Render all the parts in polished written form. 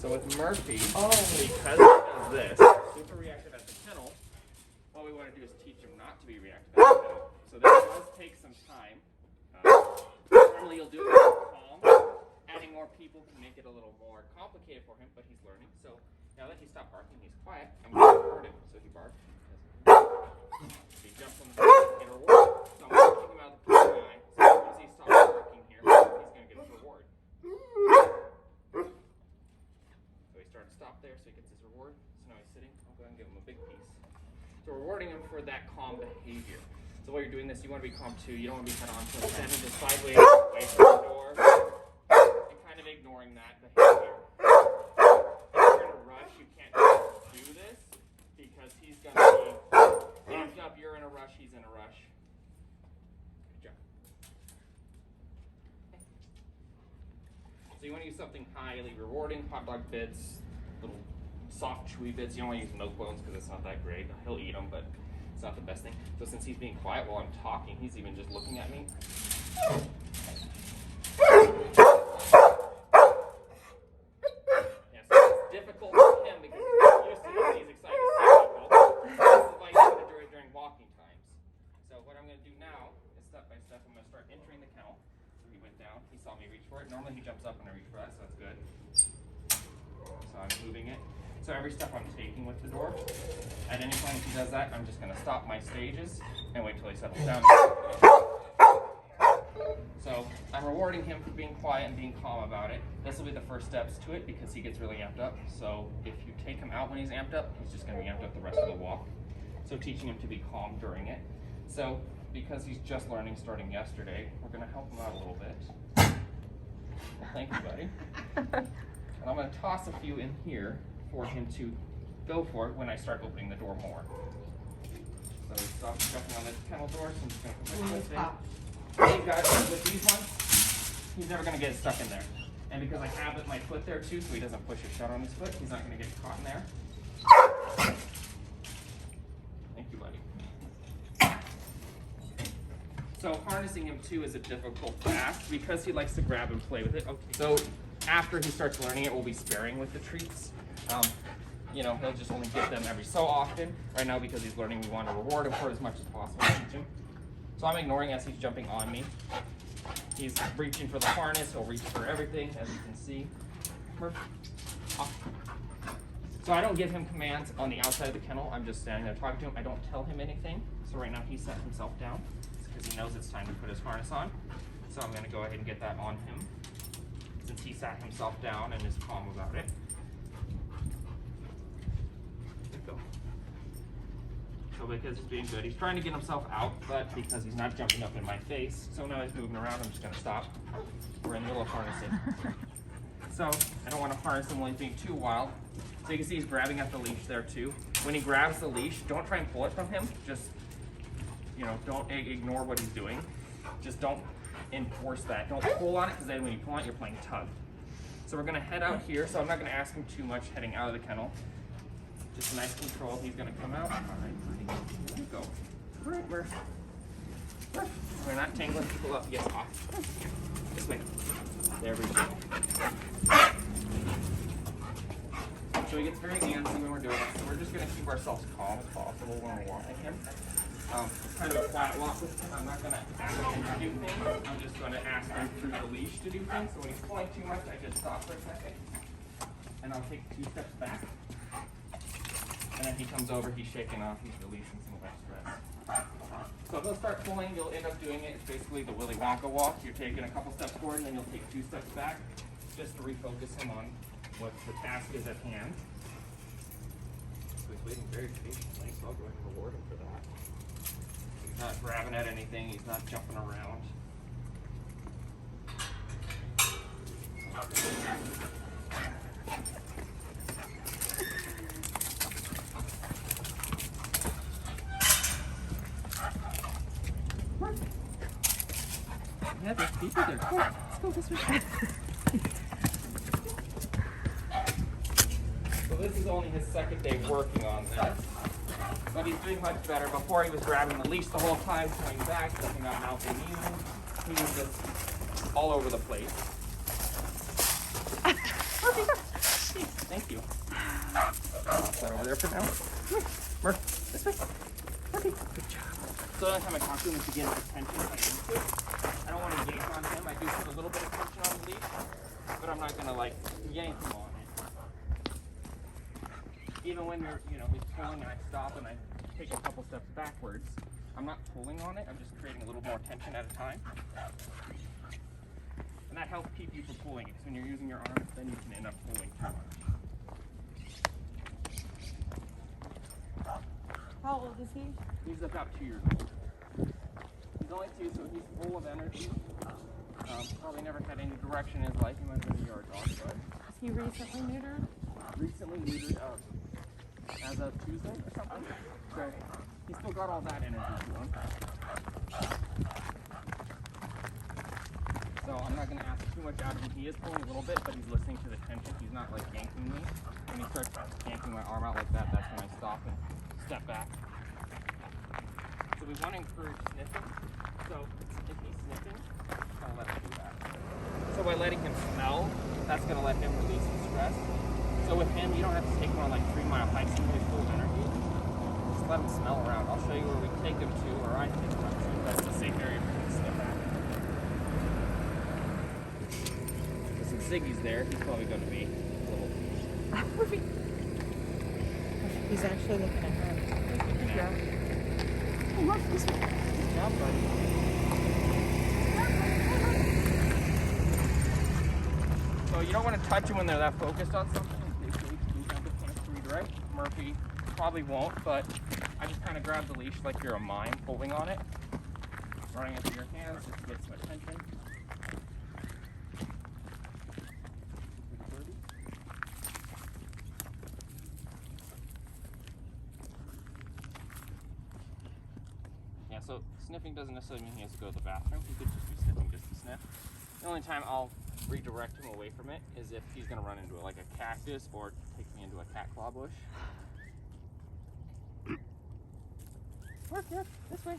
So with Murphy, because he does this, super reactive at the kennel, what we want to do is teach him not to be reactive at the kennel. So this does take some time. Normally you'll do it calm. Adding more people can make it a little more complicated for him, but he's learning. So now that he stopped barking, he's quiet. I'm going to reward him. So he barks. He jumps on the bed, get a reward. So I'm going to kick him out of the PI. So as he stops barking here, he's going to get his reward. So he started to stop there, so he gets his reward. So now he's sitting. I'll go ahead and give him a big piece. So we're rewarding him for that calm behavior. So while you're doing this, you want to be calm too. You don't want to be head on. So standing just sideways away from the door and kind of ignoring that behavior. If you're in a rush, you can't do this because he's going to be amped up. You're in a rush, he's in a rush. Good job. So you want to use something highly rewarding, hot dog bits, little soft chewy bits. You don't want to use milk bones because it's not that great. He'll eat them, but it's not the best thing. So since he's being quiet while I'm talking, he's even just looking at me. Yeah, so it's difficult for him because he's not used to it. He's excited to see people. This is why you have to do it during walking times. So what I'm going to do now is step by step, I'm going to start entering the kennel. So he went down, he saw me reach for it. Normally he jumps up when I reach for that, so that's good. So I'm moving it. So every step I'm taking with the door, at any point if he does that, I'm just going to stop my stages and wait till he settles down. So I'm rewarding him for being quiet and being calm about it. This will be the first steps to it because he gets really amped up. So if you take him out when he's amped up, he's just going to be amped up the rest of the walk. So teaching him to be calm during it. So because he's just learning starting yesterday, we're going to help him out a little bit. Well, thank you, buddy. And I'm going to toss a few in here for him to go for it when I start opening the door more. So he stops jumping on the kennel door, so I'm just going to put my foot in. Hey guys, with these ones, he's never going to get stuck in there. And because I have my foot there too, so he doesn't push it shut on his foot, he's not going to get caught in there. Thank you, buddy. So harnessing him too is a difficult task because he likes to grab and play with it. Okay. So after he starts learning it, we'll be sparing with the treats. You know, he'll just only get them every so often. Right now, because he's learning, we want to reward him for as much as possible to teach him. So I'm ignoring as he's jumping on me. He's reaching for the harness. He'll reach for everything, as you can see. So I don't give him commands on the outside of the kennel. I'm just standing there talking to him. I don't tell him anything. So right now, he set himself down because he knows it's time to put his harness on. So I'm going to go ahead and get that on him since he sat himself down and is calm about it. So because he's being good, he's trying to get himself out, but because he's not jumping up in my face, so now he's moving around, I'm just going to stop. We're in the middle of harnessing. So I don't want to harness him while he's being too wild. So you can see he's grabbing at the leash there too. When he grabs the leash, don't try and pull it from him. Just, you know, don't ignore what he's doing. Just don't enforce that. Don't pull on it, because then when you pull on it, you're playing tug. So we're going to head out here, so I'm not going to ask him too much heading out of the kennel. Just nice control. He's going to come out. All right, buddy. There you go. All right, we're not tangling people up. Yes, off. This way. There we go. So he gets very antsy when we're doing it. So we're just going to keep ourselves calm as possible when we're walking him. It's kind of a quiet walk with him. I'm not going to ask him to do things. I'm just going to ask him through the leash to do things. So when he's pulling too much, I just stop for a second. And I'll take 2 steps back. And then he comes over, he's shaking off, he's releasing some of that stress. So if he'll start pulling, you'll end up doing it. It's basically the Willy Wonka walk. You're taking a couple steps forward, and then you'll take 2 steps back, just to refocus him on what the task is at hand. So he's waiting very patiently, so I'll go ahead and reward him for that. He's not grabbing at anything, he's not jumping around. Yeah, there's people there. Come on, let's go this way. So this is only his second day working on this. But he's doing much better. Before he was grabbing the leash the whole time, coming back, stepping out mouthing you. He was just all over the place. Thank you. Put that over there for now. Come here. Murph, this way. Murphy. Good job. So the only time I talk to him is to get his attention if I need to. I don't want to yank on him. I do put a little bit of tension on the leash, but I'm not going to like yank him on it. Even when you're, you know, he's pulling and I stop and I take a couple steps backwards, I'm not pulling on it. I'm just creating a little more tension at a time. And that helps keep you from pulling. Because when you're using your arms, then you can end up pulling too much. How old is he? He's about 2 years old. He's only 2, so he's full of energy. Probably never had any direction in his life. He might have been a yard dog, but Is he recently neutered? recently neutered as of Tuesday or something. So he's still got all that energy to him. So I'm not going to ask too much out of him. He is pulling a little bit, but he's listening to the tension. He's not like yanking me. When he starts yanking my arm out like that, that's when I stop and step back. So we want to encourage sniffing. So if he's sniffing, I'll let him do that. So by letting him smell, that's going to let him release some stress. So with him, you don't have to take him on like 3-mile hikes and really full of energy. Just let him smell around. I'll show you where we take him to, or I take him to. That's the safe area for him to sniff at. Since Ziggy's there, he's probably going to be a little... He's actually looking at her. Yeah. Oh, look, this one. Good job, buddy. So you don't want to touch them when they're that focused on something. They kind of redirect. Murphy probably won't, but I just kind of grab the leash like you're a mime, pulling on it, running it through your hands just to get some attention. Yeah, so sniffing doesn't necessarily mean he has to go to the bathroom. He could just be sniffing just to sniff. The only time I'll redirect him away from it is if he's going to run into like a cactus or take me into a cat claw bush. Work, this way.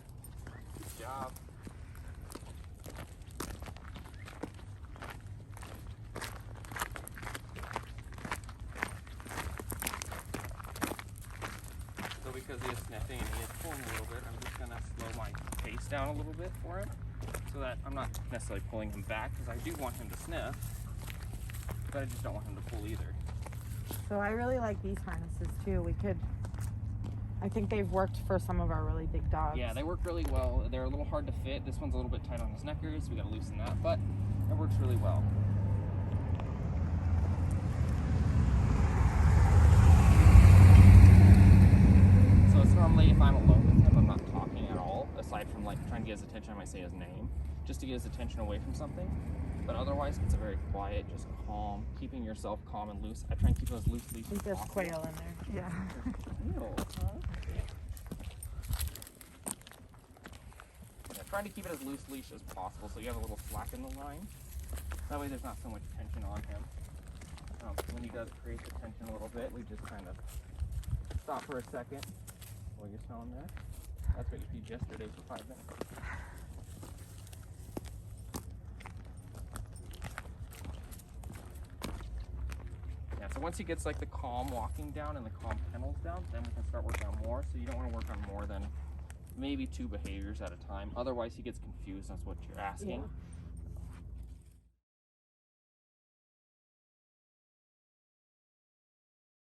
Good job. So because he is sniffing and he is pulling a little bit, I'm just going to slow my pace down a little bit for him so that I'm not necessarily pulling him back because I do want him to sniff, but I just don't want him to pull either. So I really like these harnesses too. I think they've worked for some of our really big dogs. Yeah, they work really well. They're a little hard to fit. This one's a little bit tight on his neck area, so we gotta loosen that, but it works really well. So it's normally if I'm alone with him, I'm not talking at all, aside from like trying to get his attention. I might say his name, just to get his attention away from something. But otherwise, it's a very quiet, just calm, keeping yourself calm and loose. I try and keep it as loose leash as There's possible. quail in there. Yeah. Yeah, trying to keep it as loose leash as possible so you have a little slack in the line. That way there's not so much tension on him. When he does create the tension a little bit, we just kind of stop for a second while you're smelling there. That's what you feed yesterday for 5 minutes. Yeah, so once he gets like the calm walking down and the calm kennels down, then we can start working on more. So you don't want to work on more than maybe 2 behaviors at a time. Otherwise he gets confused. That's what you're asking.